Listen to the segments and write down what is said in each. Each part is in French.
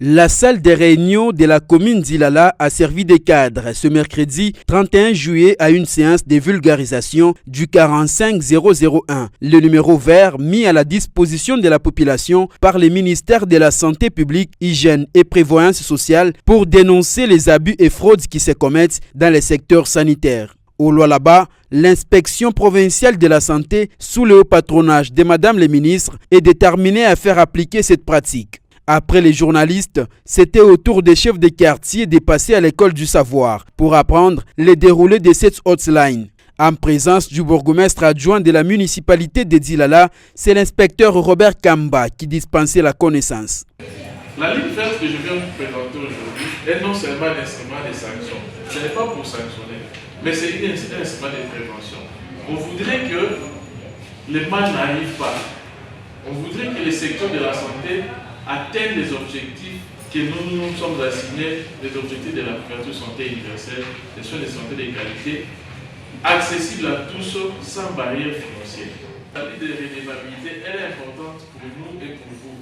La salle des réunions de la commune d'Ilala a servi de cadre ce mercredi 31 juillet à une séance de vulgarisation du 45001, le numéro vert mis à la disposition de la population par le ministère de la Santé publique, Hygiène et Prévoyance sociale pour dénoncer les abus et fraudes qui se commettent dans le secteur sanitaire. Au Lualaba, l'inspection provinciale de la santé, sous le haut patronage de Madame le ministre, est déterminée à faire appliquer cette pratique. Après les journalistes, c'était au tour des chefs de quartier de passer à l'école du savoir pour apprendre le déroulé de cette hotline. En présence du bourgmestre adjoint de la municipalité de Dilala, c'est l'inspecteur Robert Kamba qui dispensait la connaissance. La ligne verte que je viens vous présenter aujourd'hui est non seulement un instrument de sanction. Ce n'est pas pour sanctionner, mais c'est un instrument de prévention. On voudrait que le mal n'arrive pas. On voudrait que le secteur de la santé atteigne les objectifs que nous sommes assignés, les objectifs de la couverture santé universelle, des soins de santé de qualité, accessibles à tous sans barrière financière. La ligne de redevabilité, elle est importante pour nous et pour vous.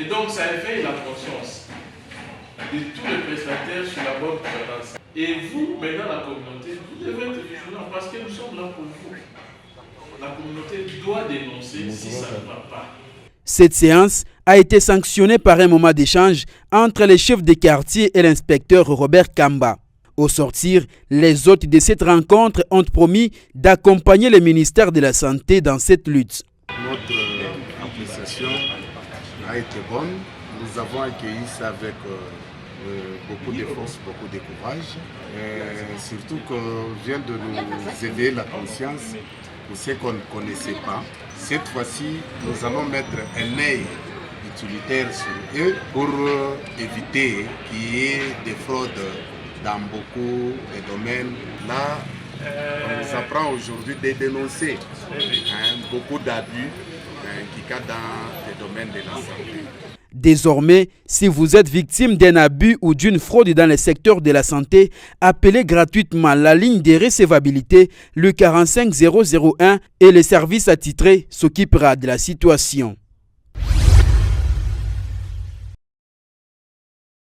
Et donc, ça éveille la conscience de tous les prestataires sur la bonne gouvernance. Et vous, maintenant la communauté, vous devez être vigilants parce que nous sommes là pour vous. La communauté doit dénoncer si ça ne va pas. Cette séance a été sanctionnée par un moment d'échange entre les chefs de quartier et l'inspecteur Robert Kamba. Au sortir, les hôtes de cette rencontre ont promis d'accompagner le ministère de la Santé dans cette lutte. Notre appréciation a été bonne. Nous avons accueilli ça avec beaucoup de force, beaucoup de courage. Et surtout qu'on vient de nous éveiller la conscience pour ce qu'on ne connaissait pas. Cette fois-ci, nous allons mettre un œil utilitaire sur eux pour éviter qu'il y ait des fraudes dans beaucoup de domaines. Là, on nous apprend aujourd'hui de dénoncer beaucoup d'abus qui cadrent dans les domaines de la santé. Désormais, si vous êtes victime d'un abus ou d'une fraude dans le secteur de la santé, appelez gratuitement la ligne de recevabilité, le 45001, et le service attitré s'occupera de la situation.